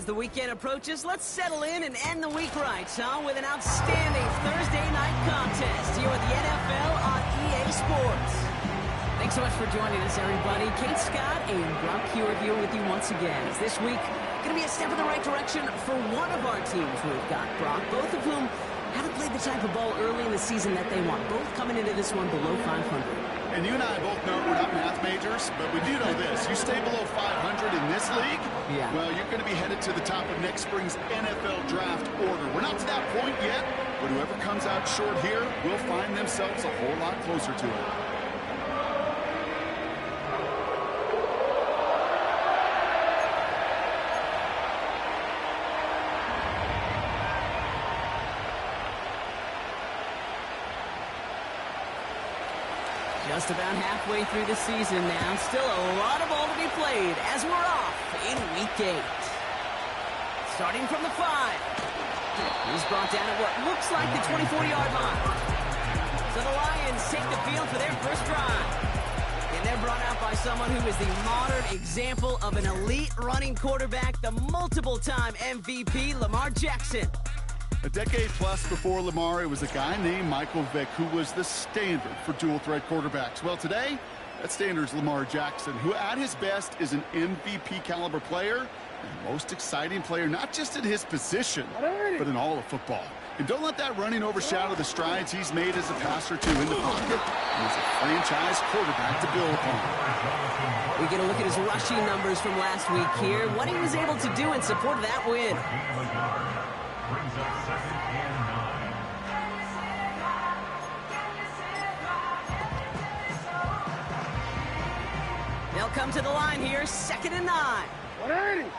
As the weekend approaches, let's settle in and end the week right, with an outstanding Thursday night contest here with the NFL on EA Sports. Thanks so much for joining us, everybody. Kate Scott and Brock Hewitt here with you once again. As this week going to be a step in the right direction for one of our teams we've got, Brock, both of whom haven't played the type of ball early in the season that they want. Both coming into this one below 500. And you and I both know we're not math majors, but we do know this. You stay below 500 in this league, well, you're going to be headed to the top of next spring's NFL draft order. We're not to that point yet, but whoever comes out short here will find themselves a whole lot closer to it. Just about halfway through the season now. Still a lot of ball to be played as we're off in Week 8. Starting from the 5. He's brought down at what looks like the 24-yard line. So the Lions take the field for their first drive. And they're brought out by someone who is the modern example of an elite running quarterback, the multiple-time MVP, Lamar Jackson. A decade plus before Lamar, it was a guy named Michael Vick who was the standard for dual-threat quarterbacks. Well, today, that standard is Lamar Jackson, who at his best is an MVP-caliber player and most exciting player, not just in his position, but in all of football. And don't let that running overshadow the strides he's made as a passer, too, in the pocket and as a franchise quarterback to build upon. We get a look at his rushing numbers from last week here, what he was able to do in support of that win. Brings up 2nd and 9. They'll come to the line here, 2nd and 9. 180.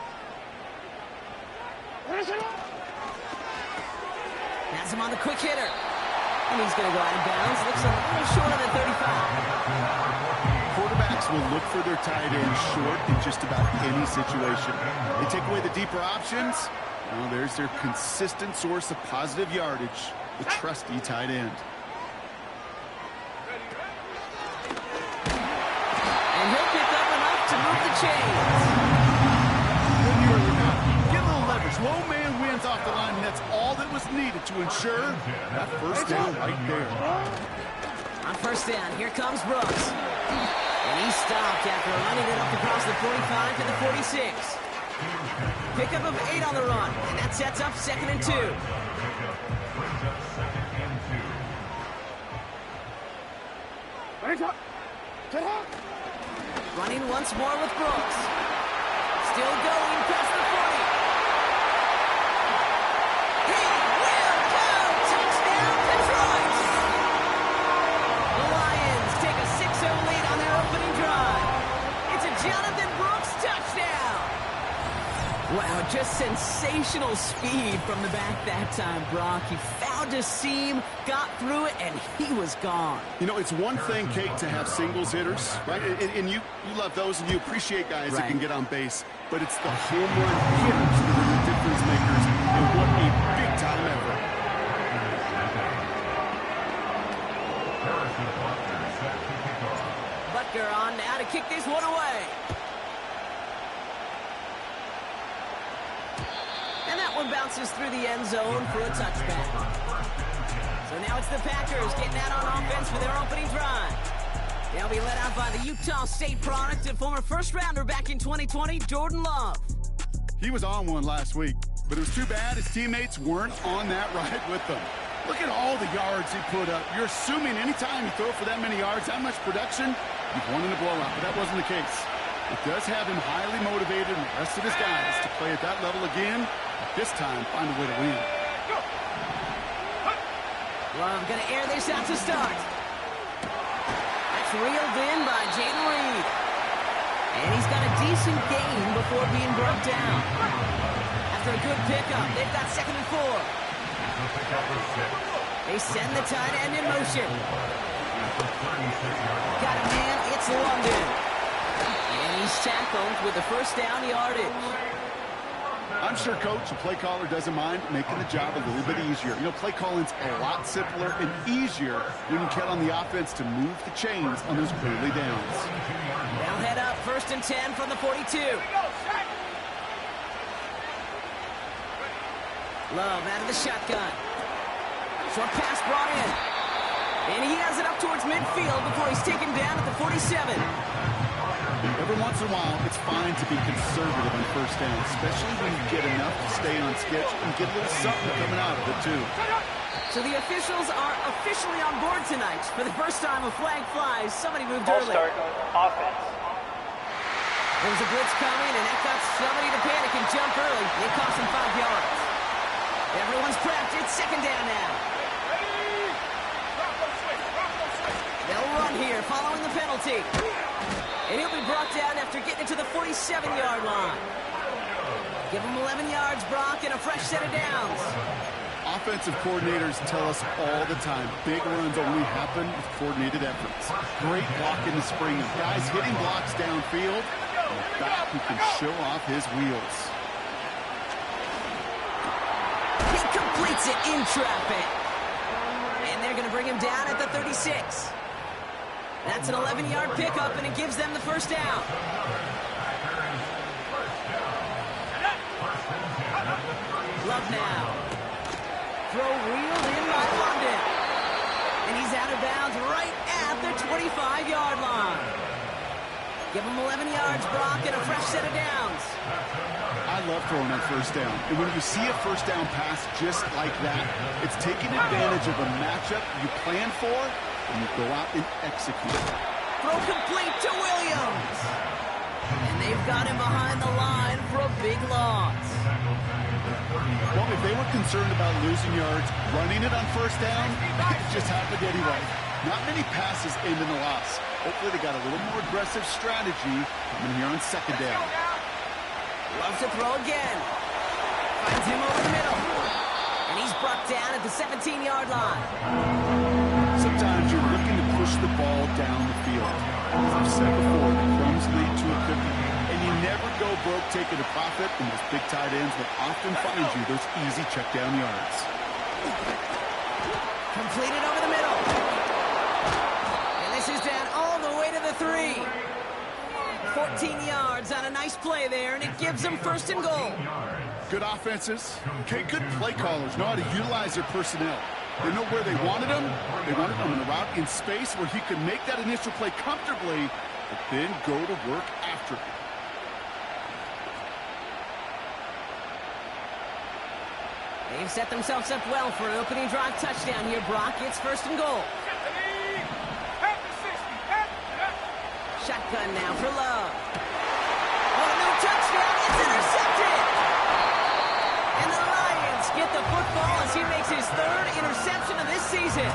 Has him on the quick hitter. And he's going to go out of bounds. Looks a little short on the 35. Quarterbacks will look for their tight end short in just about any situation. They take away the deeper options. Well, there's their consistent source of positive yardage, the trusty tight end. And he'll pick up enough to move the chains. Get a little leverage. Low man wins off the line, and that's all that was needed to ensure that first down right there. On first down, here comes Brooks. And he's stopped after running it up across the 45 to the 46. Pickup of 8 on the run, and that sets up 2nd and 2. Running once more with Brooks. Still going past the 40. He will go! Touchdown, Detroit! The Lions take a 6-0 lead on their opening drive. It's a Jonathan Brooks touchdown! Wow, just sensational speed from the back that time, Brock. He found a seam, got through it, and he was gone. You know, it's one thing, Kate, to have singles hitters, right? And you love those, and you appreciate guys that can get on base. But it's the home run hitters that are the difference makers, and what a big-time effort. Butker on now to kick this one away. And that one bounces through the end zone for a touchback. So now it's the Packers getting out on offense for their opening drive. They'll be led out by the Utah State product and former first-rounder back in 2020, Jordan Love. He was on one last week, but it was too bad his teammates weren't on that ride with them. Look at all the yards he put up. You're assuming anytime you throw for that many yards, that much production, you've won in a blowout, but that wasn't the case. It does have him highly motivated and the rest of his guys to play at that level again, but this time find a way to win. Love going to air this out to start. That's reeled in by Jayden Reed. And he's got a decent gain before being brought down. After a good pickup, they've got 2nd and 4. They send the tight end in motion. Got a man, it's London. And he's tackled with the first down yardage. I'm sure coach and play caller doesn't mind making the job a little bit easier. You know, play calling's a lot simpler and easier when you count on the offense to move the chains on those early downs. They'll head up 1st and 10 from the 42. Love out of the shotgun. Short pass brought in. And he has it up towards midfield before he's taken down at the 47. Every once in a while, it's fine to be conservative on first down, especially when you get enough to stay on schedule and get a little something coming out of it, too. So the officials are officially on board tonight. For the first time, a flag flies. Somebody moved early. Start offense. There was a blitz coming, and that got somebody to panic and jump early. It cost him 5 yards. Everyone's prepped. It's second down now. They'll run here following the penalty. And he'll be brought down after getting it to the 47-yard line. Give him 11 yards, Brock, and a fresh set of downs. Offensive coordinators tell us all the time, big runs only happen with coordinated efforts. Great block in the spring. Guys hitting blocks downfield, and a back who can show off his wheels. He completes it in traffic. And they're going to bring him down at the 36. That's an 11-yard pickup, and it gives them the first down. Love now. Throw reeled in by London. And he's out of bounds right at the 25-yard line. Give him 11 yards, Brock, and a fresh set of downs. I love throwing on first down. And when you see a first down pass just like that, it's taking advantage of a matchup you plan for, and you go out and execute. Throw complete to Williams. And they've got him behind the line for a big loss. Well, if they were concerned about losing yards, running it on first down, it just happened anyway. Not many passes end in a loss. Hopefully they got a little more aggressive strategy coming here on second down. Loves to throw again. Finds him over the middle. And he's brought down at the 17-yard line. Sometimes you're looking to push the ball down the field. As I've said before, the crumbs lead to a cookie. And you never go broke taking a profit, and those big tight ends will often find you those easy check down yards. Completed over the middle. And this is down all the way to the 3. 14 yards on a nice play there, and it gives them first and goal. Good offenses. Okay, good play callers know how to utilize their personnel. They know where they wanted them. They wanted them in a route in space where he could make that initial play comfortably, but then go to work after it. They've set themselves up well for an opening drive touchdown here, Brock. It's first and goal. Shotgun now for Love. Oh, no touchdown. It's intercepted. And the Lions get the football as he makes his 3rd interception of this season.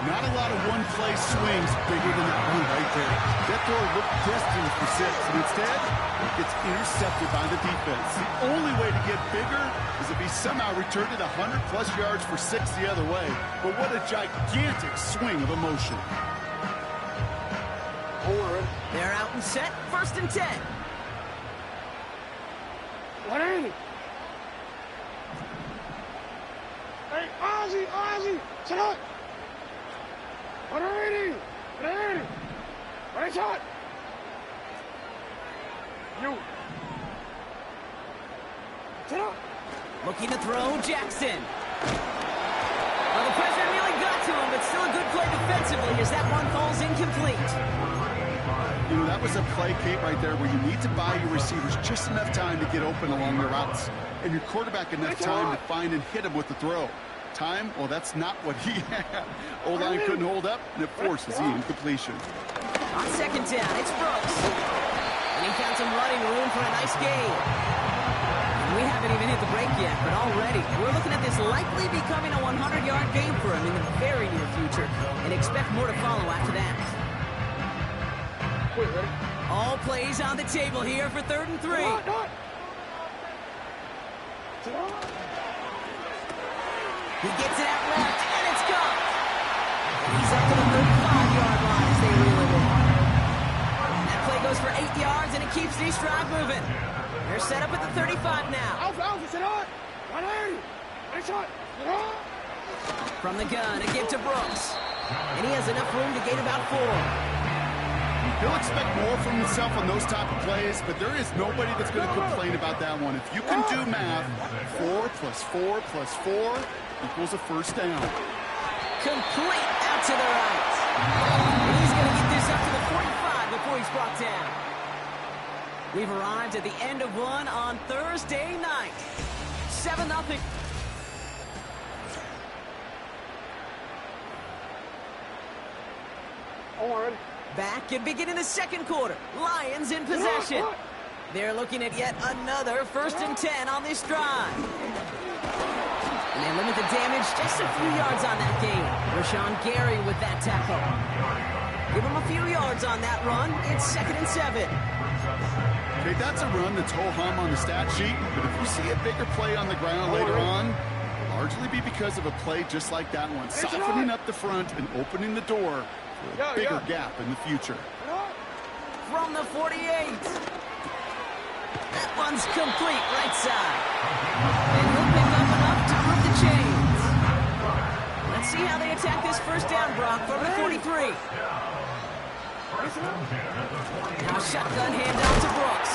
Not a lot of one-play swings bigger than that one right there. That throw looked destined for 6, and instead, it gets intercepted by the defense. The only way to get bigger is if he somehow returned it 100-plus yards for 6 the other way. But what a gigantic swing of emotion. They're out and set. First and 10. 180. Hey, Ozzy, sit up. 180. 180. Right shot. You. Sit up. Looking to throw, Jackson. Well, the pressure nearly got to him, but still a good play defensively as that one falls incomplete. You know, that was a play, Kate, right there, where you need to buy your receivers just enough time to get open along their routes, and your quarterback enough time to find and hit him with the throw. Time? Well, that's not what he had. O-line couldn't hold up, and it forces the incompletion. On second down, it's Brooks. And he found some running room for a nice gain. And we haven't even hit the break yet, but already we're looking at this likely becoming a 100-yard game for him in the very near future, and expect more to follow after that. All plays on the table here for 3rd and 3. He gets it out left, and it's gone. He's up to the 35-yard line as they reel it in. That play goes for 8 yards, and it keeps these drive moving. They're set up at the 35 now. From the gun, a give to Brooks. And he has enough room to gain about 4. He'll expect more from himself on those type of plays, but there is nobody that's going to complain about that one. If you can do math, 4 + 4 + 4 equals a first down. Complete out to the right. And he's going to get this up to the 45 before he's brought down. We've arrived at the end of one on Thursday night. 7-0. Already. Back and beginning the second quarter. Lions in possession. They're looking at yet another 1st and 10 on this drive. And they limit the damage just a few yards on that game. Rashawn Gary with that tackle. Give him a few yards on that run. It's 2nd and 7. Okay, that's a run that's ho-hum on the stat sheet, but if you see a bigger play on the ground later on, it'll largely be because of a play just like that one, softening up the front and opening the door for a bigger gap in the future. From the 48. That one's complete right side. And he'll pick up enough to move the chains. Let's see how they attack this first down, Brock, from the 43. Now shotgun handoff to Brooks.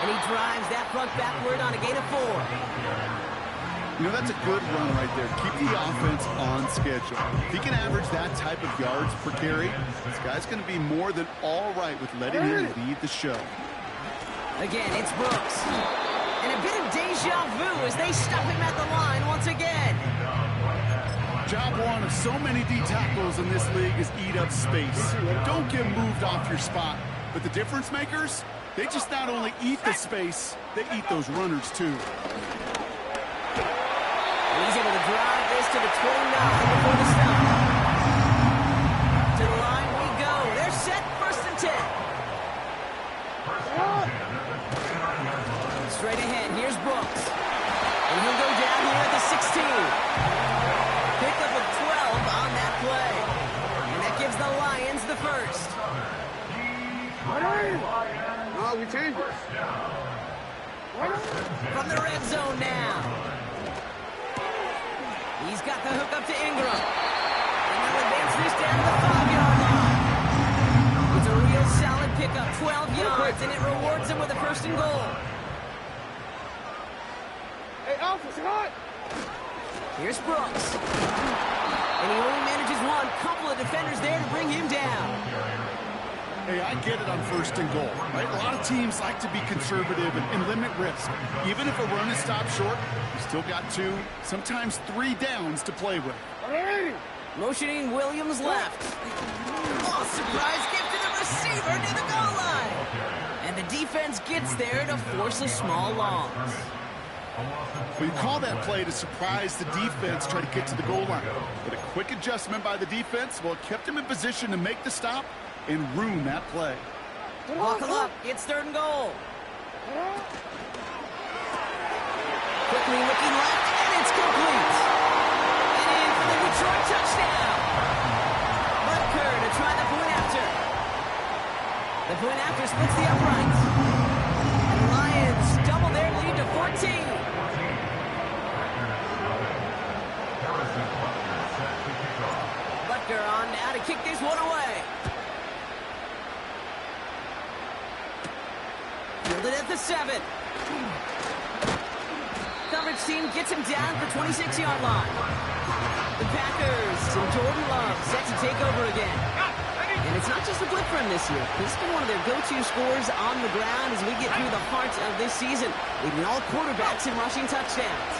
And he drives that front backward on a gain of 4. You know, that's a good run right there. Keep the offense on schedule. If he can average that type of yards per carry, this guy's going to be more than all right with letting him lead the show. Again, it's Brooks. And a bit of deja vu as they stop him at the line once again. Job one of so many D tackles in this league is eat up space. Don't get moved off your spot. But the difference makers, they just not only eat the space, they eat those runners too. And he's able to drive this to the 29 before the stop. To the line we go. They're set 1st and 10. Straight ahead, here's Brooks. And he'll go down here at the 16. Pick up a 12 on that play. And that gives the Lions the first. No, we changed it. From the red zone now. He's got the hook up to Ingram. And they'll advance this down to the 5-yard line. It's a real solid pickup, 12 yards, and it rewards him with a 1st and goal. Hey, Alpha, say hi. Here's Brooks. And he only manages one. Couple of defenders there to bring him down. Hey, I get it on 1st and goal, right? A lot of teams like to be conservative and limit risk. Even if a run is stopped short, you still got 2, sometimes 3 downs to play with. Motioning Williams left. Oh, surprise gift to the receiver near the goal line. And the defense gets there to force a small loss. We call that play to surprise the defense, try to get to the goal line. But a quick adjustment by the defense, well, it kept him in position to make the stop and ruin that play. Buckle up. It's 3rd and goal. Quickly looking left, and it's complete. And in for the Detroit touchdown. Butker to try the point after. The point after splits the uprights. And the Lions double their lead to 14. Butker on now to kick this one away. Fielded at the 7. Coverage team gets him down for 26-yard line. The Packers and Jordan Love set to take over again. And it's not just a blip for him this year. He's been one of their go-to scorers on the ground as we get through the heart of this season, leading all quarterbacks in rushing touchdowns.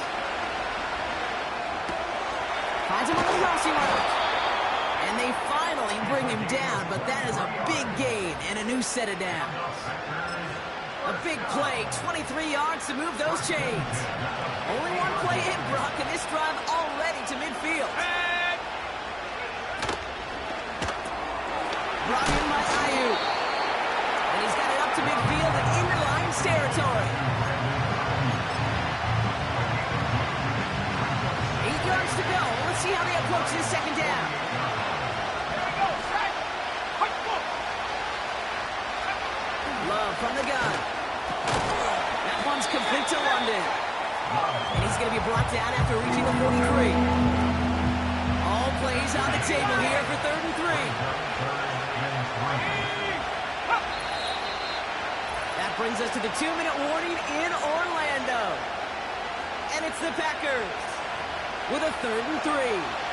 Finds him on the crossing route. And they finally bring him down, but that is a big gain and a new set of downs. A big play, 23 yards to move those chains. Only one play in, Brock, and this drive already to midfield. Brought in by Aiyuk. And he's got it up to midfield and into Lions territory. 8 yards to go. Let's see how they approach this 2nd down. Love from the gun. That one's complete to London. And he's going to be brought down after reaching the 43. All plays on the table here for 3rd and 3. brings us to the 2-minute warning in Orlando. And it's the Packers with a 3rd and 3.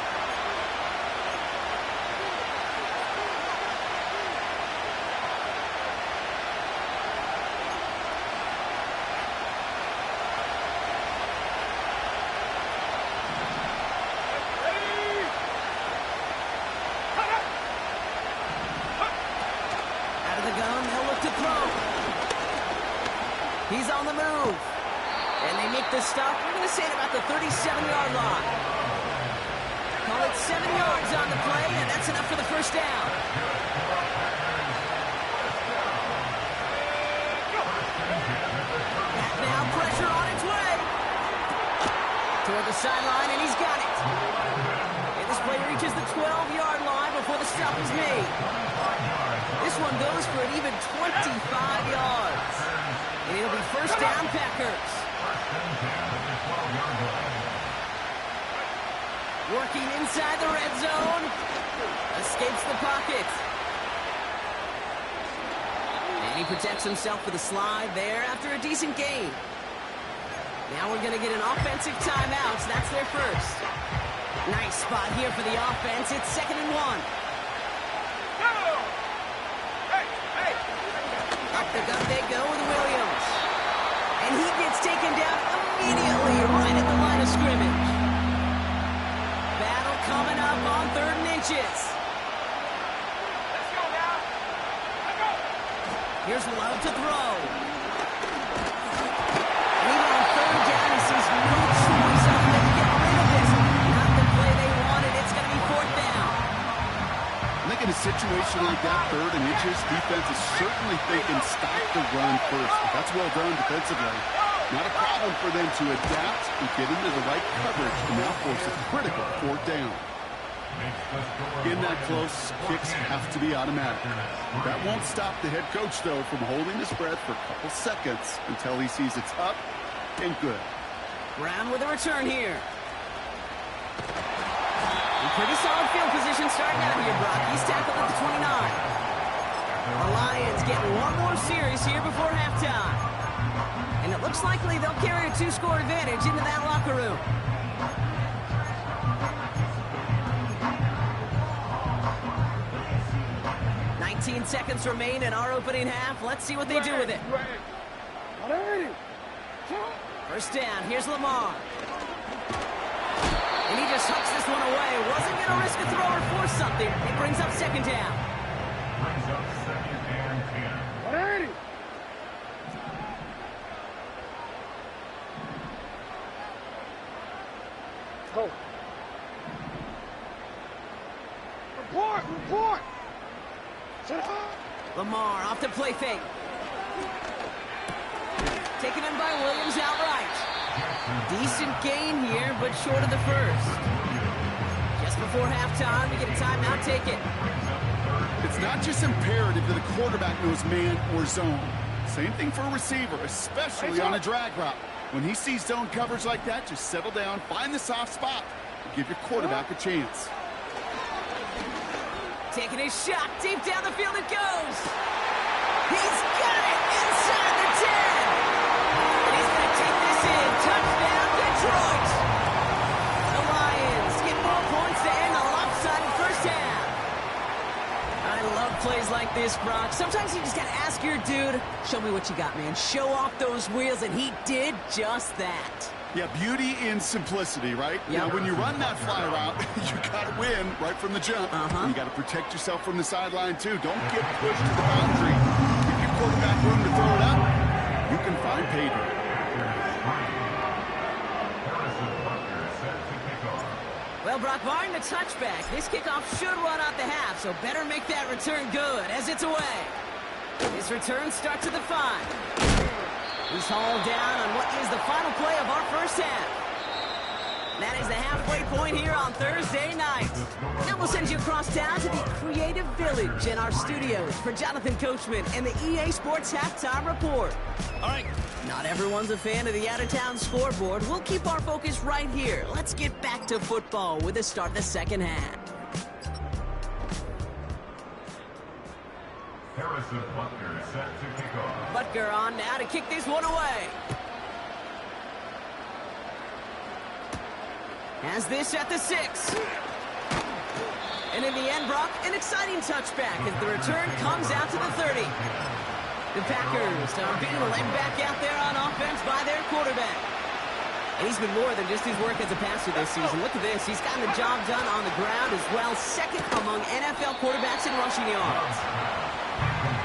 He's on the move. And they make the stop. We're going to say at about the 37-yard line. Call it 7 yards on the play, and that's enough for the first down. Now pressure on its way. Toward the sideline, and he's got it. And this play reaches the 12-yard line before the stop is made. This one goes for an even 25 yards. And it'll be first down, Packers. Working inside the red zone. Escapes the pocket. And he protects himself with a slide there after a decent gain. Now we're going to get an offensive timeout. So that's their first. Nice spot here for the offense. It's 2nd and 1. Up the gut they go with Williams. And he gets taken down immediately right at the line of scrimmage. Battle coming up on 3rd and inches. Let's go now. Let's go. Here's Love to throw. And even on 3rd down, he sees no choice other than to get rid of this. Not the play they wanted. It's going to be 4th down. I think in a situation like that, 3rd and inches, defense is certainly thinking stop the run first. But that's well done defensively. Not a problem for them to adapt and get into the right coverage and now force a critical 4th down. In that close, kicks have to be automatic. That won't stop the head coach, though, from holding his breath for a couple seconds until he sees it's up and good. Brown with a return here. Pretty solid field position starting out here, Brock. He's tackled at the 29. The Lions getting one more series here before halftime. And it looks likely they'll carry a 2-score advantage into that locker room. "19 seconds remain in our opening half. Let's see what they do with it. First down, here's Lamar. And he just hucks this one away. Wasn't going to risk a throw or force something. It brings up 2nd down. Brings up 2nd and 10. Go. Report. Shut up. Lamar off the play fake. Taken in by Williams outright. Decent gain here, but short of the first. Just before halftime, we get a timeout. Take it. It's not just imperative that a quarterback knows man or zone. Same thing for a receiver, especially on a drag route. When he sees zone coverage like that, just settle down, find the soft spot, and give your quarterback a chance. Taking his shot deep down the field it goes. He's got it inside the 10. And he's going to take this in. Touchdown, Detroit. The Lions get more points to end a lopsided first half. I love plays like this, Brock. Sometimes you just got to ask your dude, show me what you got, man. Show off those wheels, and he did just that. Yeah, beauty in simplicity, right? Yep. Now, when you run that fly route, you got to win right from the jump. You got to protect yourself from the sideline, too. Don't get pushed to the boundary. Give your quarterback room to throw it up. You can find pay dirt. Well, Brock, barring the touchback, this kickoff should run out the half, so better make that return good as it's away. His return starts at the 5. He's hauled down on what is the final play of our first half. That is the halfway point here on Thursday night. Now we'll send you across town to the Creative Village in our studios for Jonathan Coachman and the EA Sports Halftime Report. All right, not everyone's a fan of the out-of-town scoreboard. We'll keep our focus right here. Let's get back to football with the start of the second half. Harrison Butker set to kick off. Butker on now to kick this one away. Has this at the 6. And in the end, Brock, an exciting touchback as the return comes out to the 30. The Packers are being led back out there on offense by their quarterback. And he's been more than just his work as a passer this season. Look at this. He's gotten the job done on the ground as well. Second among NFL quarterbacks in rushing yards.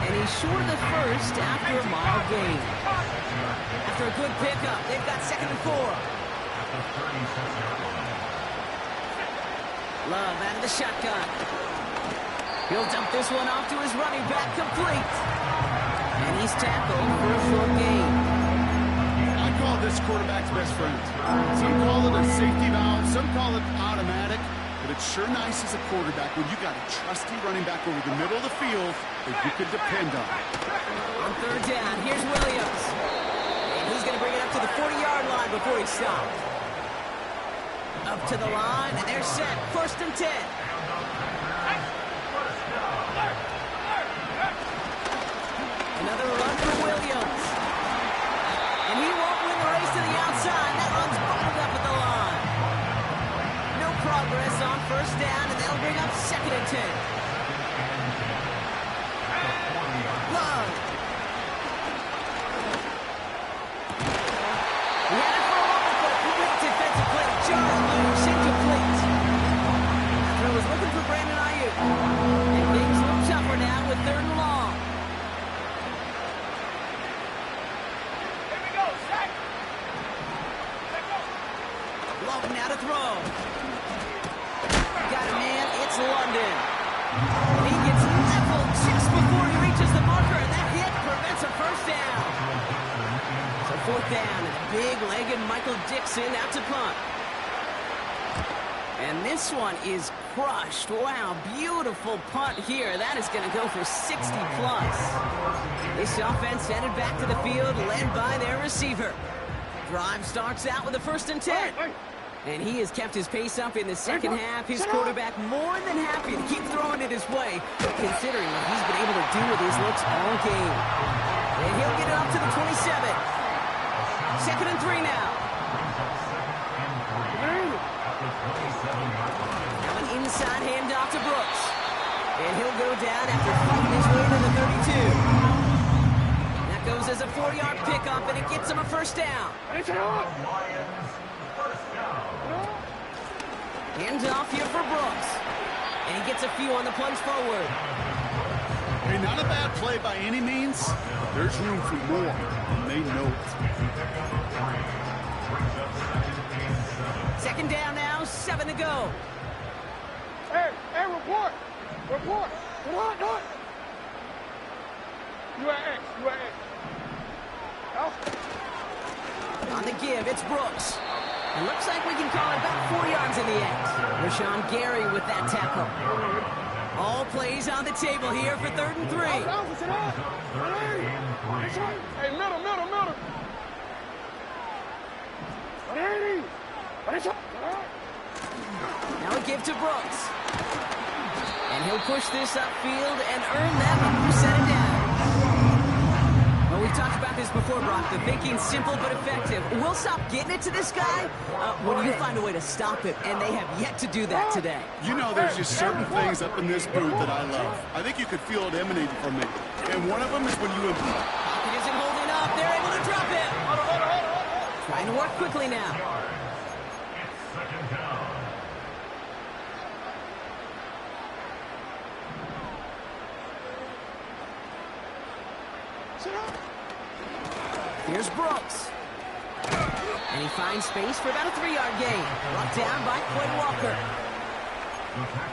And he's short of the first after a mile gain. After a good pickup, they've got 2nd and 4. Love out of the shotgun. He'll dump this one off to his running back, complete. And he's tackled for a short gain. I call this quarterback's best friend. Some call it a safety valve, some call it automatic, but it's sure nice as a quarterback when you got a trusty running back over the middle of the field that you can depend on. On 3rd down, here's Williams. And he's going to bring it up to the 40-yard line before he stops. Up to the line, and they're set. 1st and 10. Another run for Williams. And he won't win the race to the outside. That run's bottled up at the line. No progress on 1st down, and they'll bring up 2nd and 10. Love. He had it for a moment, but a great defensive play. Jarring loose, incomplete. Throw was looking for Brandon Ayuk. And things look tougher now with 3rd and long. Here we go, set. Let go. Love now to throw. Got a man, it's London. And he gets leveled just before he reaches the marker, and that hit prevents a 1st down. So 4th down, and big-legged Michael Dixon out to punt. And this one is crushed. Wow, beautiful punt here. That is going to go for 60+. This offense headed back to the field, led by their receiver. Drive starts out with a 1st and 10. And he has kept his pace up in the 2nd half. His quarterback more than happy to keep throwing it his way, considering what he's been able to do with his looks all game. And he'll get it up to the 27. 2nd and 3 now. Now an inside handoff to Brooks. And he'll go down after fighting his way to the 32. That goes as a 4-yard pickup, and it gets him a 1st down. Hands off here for Brooks. And he gets a few on the plunge forward. Hey, not a bad play by any means, but there's room for more, and they know it. 2nd down now, 7 to go. Hey, report. Report. Come on, do it. You at X. On the give, it's Brooks. It looks like we can call it about 4 yards in the end. Rashawn Gary with that tackle. All plays on the table here for 3rd and 3. Hey, middle. Now a give to Brooks. And he'll push this upfield and earn that one. Set it down. Well, we've talked about this before, Brock. The thinking's simple but effective. We'll stop getting it to this guy when you find a way to stop it, and they have yet to do that today. You know, there's just certain things up in this booth that I love. I think you could feel it emanating from me. And one of them is when you implement. Pocket isn't holding up. They're able to drop him. Trying to work quickly now. Here's Brooks. And he finds space for about a 3-yard gain. Brought down by Quinn Walker.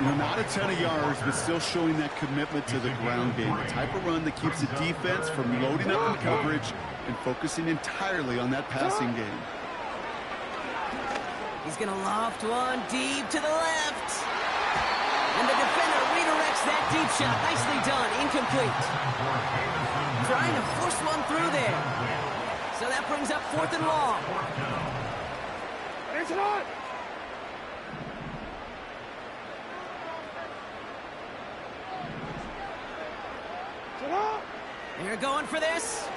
You know, not a ton of yards, but still showing that commitment to the ground game. The type of run that keeps the defense from loading up in coverage and focusing entirely on that passing game. He's going to loft one deep to the left. And the defender redirects that deep shot. Nicely done. Incomplete. Trying to force one through there. So that brings up 4th and long. It's on. Sit on. They're going for this.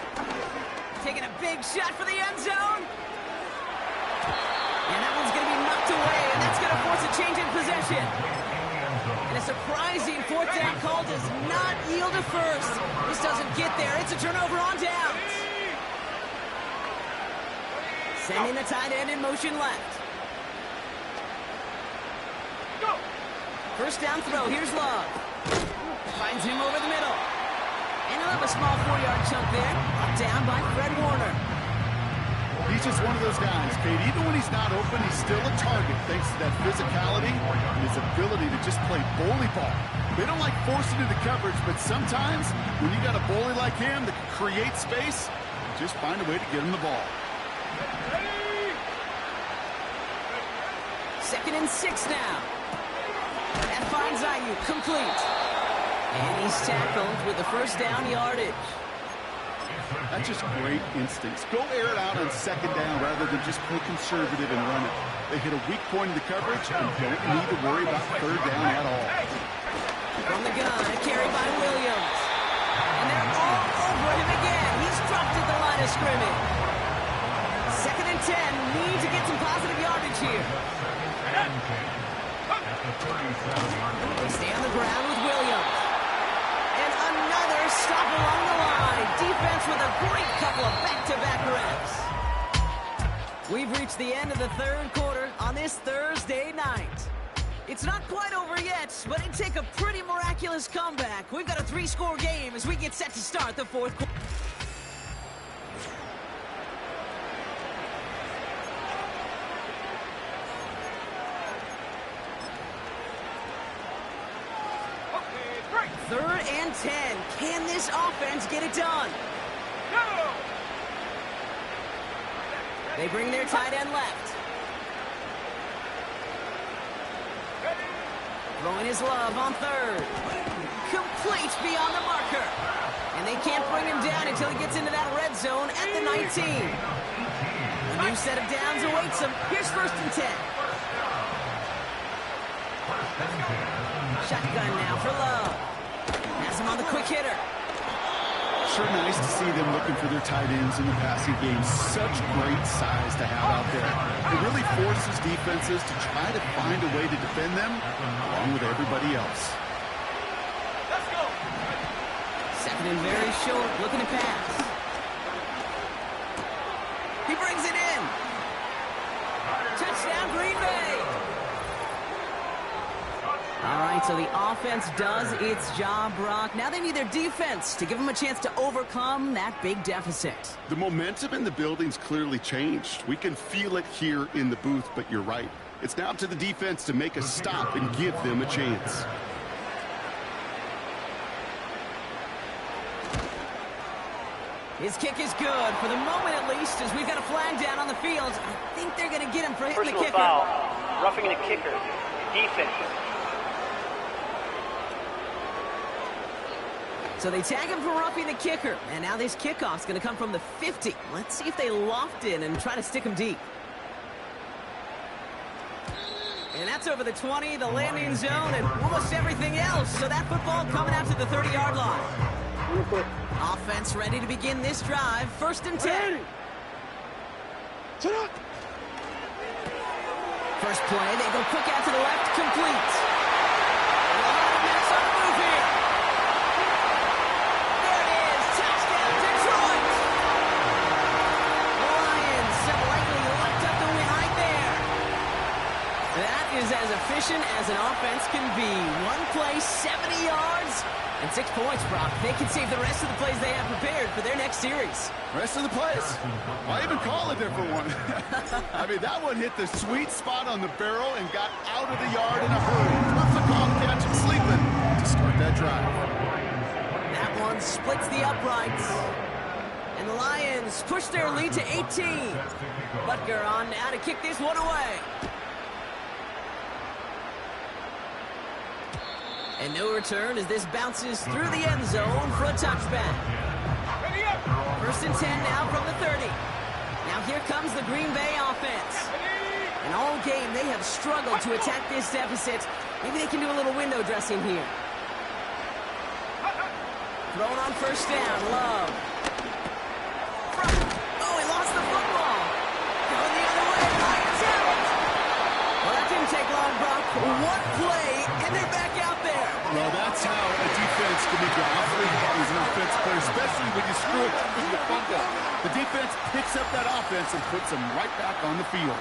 Taking a big shot for the end zone. And that one's going to be knocked away, and that's going to force a change in possession. And a surprising fourth down call does not yield a first. This doesn't get there. It's a turnover on downs. Sending the tight end in motion left. First down throw. Here's Love. Finds him over the middle. And he'll have a small 4-yard chunk there. Up down by Fred Warner. He's just one of those guys, Kate. Even when he's not open, he's still a target thanks to that physicality and his ability to just play bully ball. They don't like forcing into coverage, but sometimes when you got a bully like him that can create space, just find a way to get him the ball. 2nd and 6 now. That finds Ayuk complete. And he's tackled with the first down yardage. That's just great instincts. Go air it out on 2nd down rather than just play conservative and run it. They hit a weak point in the coverage and don't need to worry about 3rd down at all. From the gun, a carry by Williams. And they're all over him again. He's dropped at the line of scrimmage. 2nd and 10. Need to get some positive yardage here. They stay on the ground with Williams. And another stop along the line. Defense with a great couple of back-to-back reps. We've reached the end of the 3rd quarter on this Thursday night. It's not quite over yet, but it'd take a pretty miraculous comeback. We've got a 3-score game as we get set to start the 4th quarter. Third and 10. Can this offense get it done? They bring their tight end left. Throwing his Love on 3rd. Complete beyond the marker. And they can't bring him down until he gets into that red zone at the 19. A new set of downs awaits him. Here's 1st and 10. Shotgun now for Love. Has him on the quick hitter. Sure nice to see them looking for their tight ends in the passing game. Such great size to have out there. It really forces defenses to try to find a way to defend them along with everybody else. Let's go. 2nd and very short, looking to pass. He brings it in. Touchdown, Green Bay. All right, so the offense does its job, Brock. Now they need their defense to give them a chance to overcome that big deficit. The momentum in the building's clearly changed. We can feel it here in the booth, but you're right. It's now up to the defense to make a stop and give them a chance. His kick is good, for the moment at least, as we've got a flag down on the field. I think they're going to get him for hitting the kicker. Personal foul, roughing the kicker, defense. So they tag him for roughing the kicker. And now this kickoff's going to come from the 50. Let's see if they loft in and try to stick him deep. And that's over the 20, the landing zone, and almost everything else. So that football coming out to the 30-yard line. Offense ready to begin this drive. 1st and 10. First play, they go quick out to the left, complete. A lot of minutes on the move here. There it is, touchdown, Detroit. The Lions have likely locked up the win right there. That is as efficient as an offense can be. One play, 70 yards. And 6 points, Brock. They can save the rest of the plays they have prepared for their next series. Rest of the plays? Why even call a different one? I mean, that one hit the sweet spot on the barrel and got out of the yard in a hurry. What's the call to catch him sleeping to start that drive? That one splits the uprights. And the Lions push their lead to 18. Butker on now to kick this one away. And no return as this bounces through the end zone for a touchback. 1st and 10 now from the 30. Now here comes the Green Bay offense. And all game they have struggled to attack this deficit. Maybe they can do a little window dressing here. Thrown on first down. Love. Oh, he lost the football. Going the other way. Lions have it. Well, that didn't take long, Brock. One play, and they're back out there. Well, that's how a defense can make you awfully happy as an offensive player, especially when you screw it up with your fumble. The defense picks up that offense and puts them right back on the field.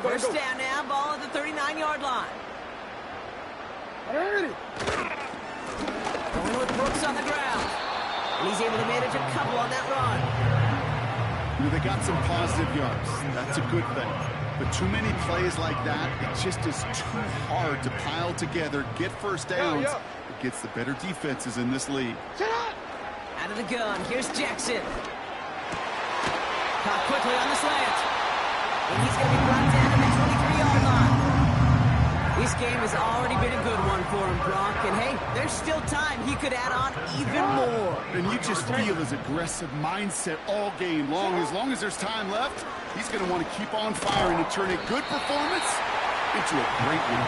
First down now, ball at the 39-yard line. Going with Brooks on the ground. And he's able to manage a couple on that run. You know, they got some positive yards. That's a good thing. But too many plays like that, it just is too hard to pile together, get first downs. It gets the better defenses in this league. Out of the gun, here's Jackson. Caught quickly on the slant. And he's going to be brought down at the 23-yard line. This game has already been a good one for him, Brock. And, hey, there's still time. He could add on even more. And you just feel his aggressive mindset all game long. As long as there's time left, he's going to want to keep on firing and turn a good performance into a great one.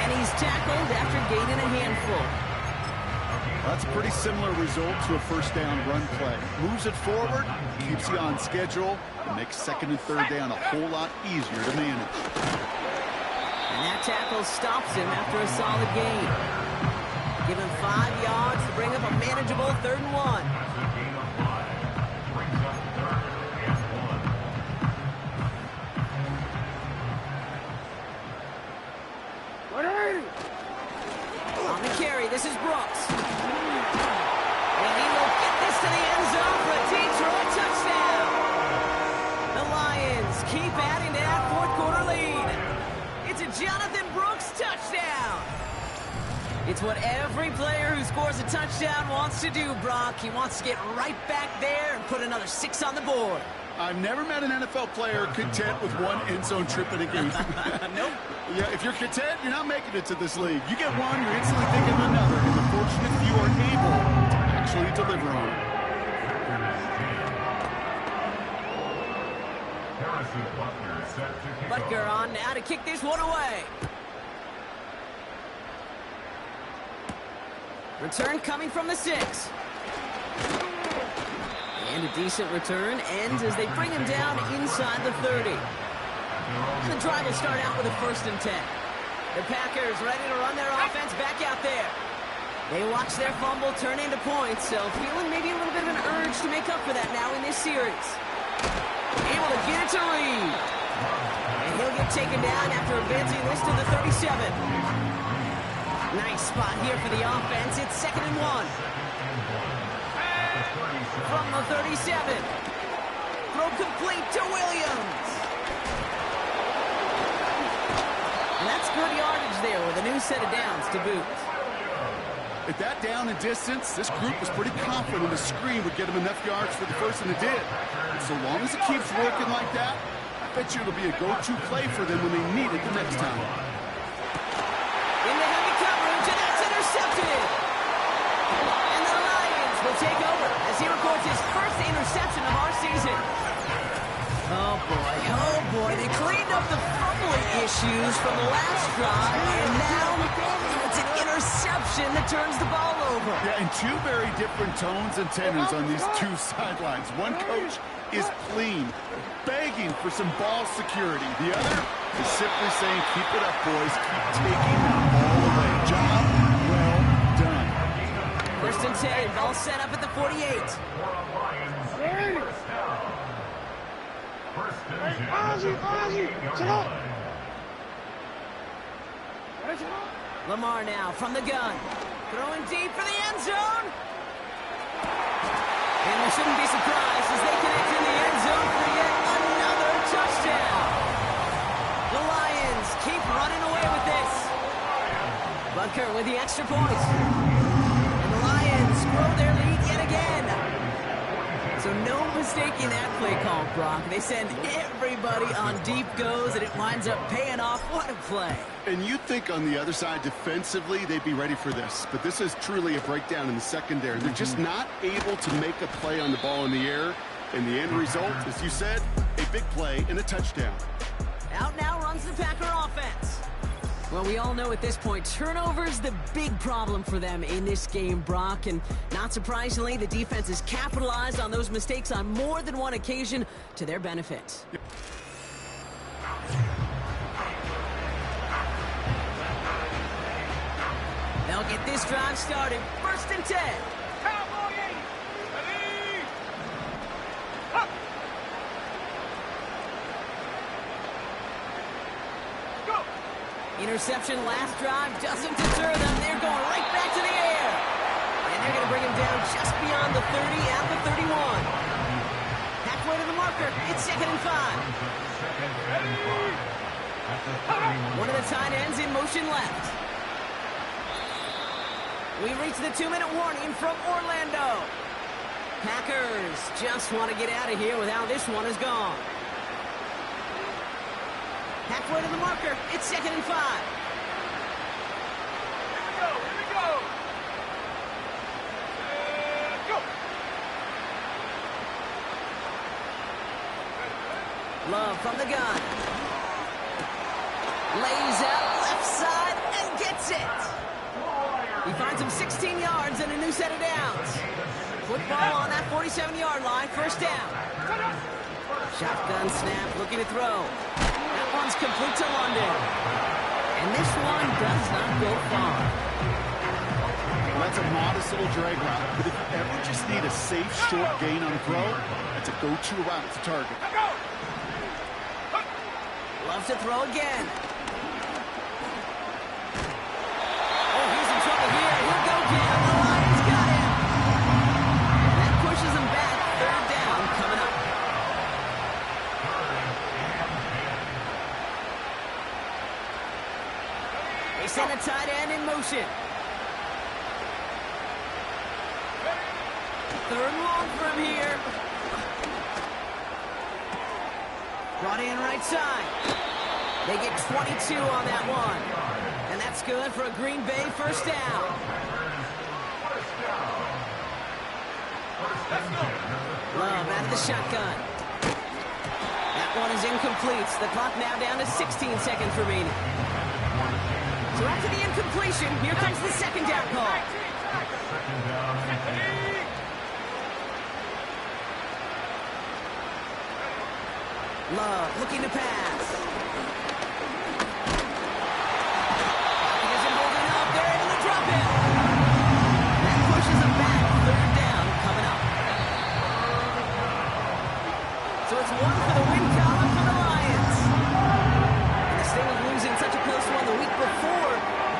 And he's tackled after gaining a handful. That's a pretty similar result to a first down run play. Moves it forward, keeps you on schedule, and makes second and third down a whole lot easier to manage. And that tackle stops him after a solid gain. Give him 5 yards to bring up a manageable 3rd and 1. On the carry, this is Brooks. And he will get this to the end zone for a Detroit touchdown. The Lions keep adding to that 4th quarter lead. It's a Jonathan Brooks touchdown. It's what every player who scores a touchdown wants to do, Brock. He wants to get right back there and put another 6 on the board. I've never met an NFL player content with one end zone trip in a game. Nope. Yeah, if you're content, you're not making it to this league. You get one, you're instantly thinking of another. And the fortunate few are able to actually deliver on it. Butker on now to kick this one away. Return coming from the 6. And a decent return ends as they bring him down inside the 30. And the drive will start out with a 1st and 10. The Packers ready to run their offense back out there. They watch their fumble turn into points, so feeling maybe a little bit of an urge to make up for that now in this series. Able to get it to Reed. And he'll get taken down after advancing this to the 37. Nice spot here for the offense. It's 2nd and 1. From the 37. Throw complete to Williams. And that's good yardage there with a new set of downs to boot. At that down and distance, this group was pretty confident the screen would get them enough yards for the first, and it did. And so long as it keeps working like that, I bet you it'll be a go-to play for them when they need it the next time. In the heavy coverage, and that's intercepted. And the Lions will take over as he records his first interception of our season. Oh boy, they cleaned up the fumbling issues from the last drive, and now it's an interception that turns the ball over. Yeah, and 2 very different tones and tenors on these 2 sidelines. One coach is clean, begging for some ball security. The other is simply saying, keep it up, boys. Keep taking that ball away. Job well done. 1st and 10, ball set up at the 48. Lamar now from the gun. Throwing deep for the end zone. And we shouldn't be surprised as they connect in the end zone for yet another touchdown. The Lions keep running away with this. Butker with the extra point. And the Lions grow their lead yet again. So no mistaking that play call, Brock. They send everybody on deep goes, and it winds up paying off. What a play. And you'd think on the other side, defensively, they'd be ready for this. But this is truly a breakdown in the secondary. They're just not able to make a play on the ball in the air. And the end result, as you said, a big play and a touchdown. Out now runs the Packer offense. Well, we all know at this point, turnover's the big problem for them in this game, Brock. And not surprisingly, the defense has capitalized on those mistakes on more than one occasion to their benefit. They'll get this drive started. 1st and 10. Interception last drive doesn't deter them. They're going right back to the air. And they're going to bring him down just beyond the 30 and the 31. Halfway to the marker. It's 2nd and 5. One of the tight ends in motion left. We reach the 2-minute warning from Orlando. Packers just want to get out of here with how this one is gone. Halfway to the marker. It's 2nd and 5. Here we go. Go. Love from the gun. Lays out left side and gets it. He finds him 16 yards and a new set of downs. Football on that 47-yard line. 1st down. Shotgun snap, looking to throw. That one's complete to London. And this one does not go far. Well, that's a modest little drag route, but if you ever just need a safe, short gain on a throw, that's a go-to route to target. Loves to throw again. Oh, he's in trouble here. He'll go down. The Lions got him. That pushes him back. 3rd down coming up. They send a tight end in motion. 3rd and long from here. Brought in right side. They get 22 on that one. And that's good for a Green Bay 1st down. Love out of the shotgun. That one is incomplete. The clock now down to 16 seconds remaining. So after the incompletion, here comes the 2nd down call. Love looking to pass. He isn't holding up. They're able to drop him. That pushes him back. 3rd down coming up. So it's 1 for the win column for the Lions. And instead of losing such a close one the week before,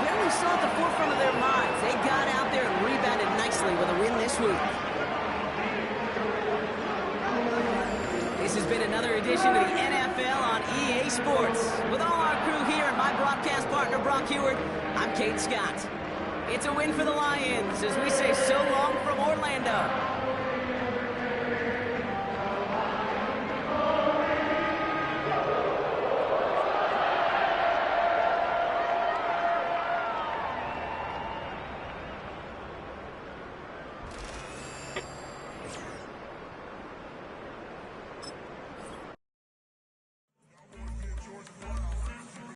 barely saw at the forefront of their minds. They got out there and rebounded nicely with a win this week. This has been another edition of the NFL on EA Sports. With all our crew here and my broadcast partner, Brock Huard, I'm Kate Scott. It's a win for the Lions as we say so long from Orlando.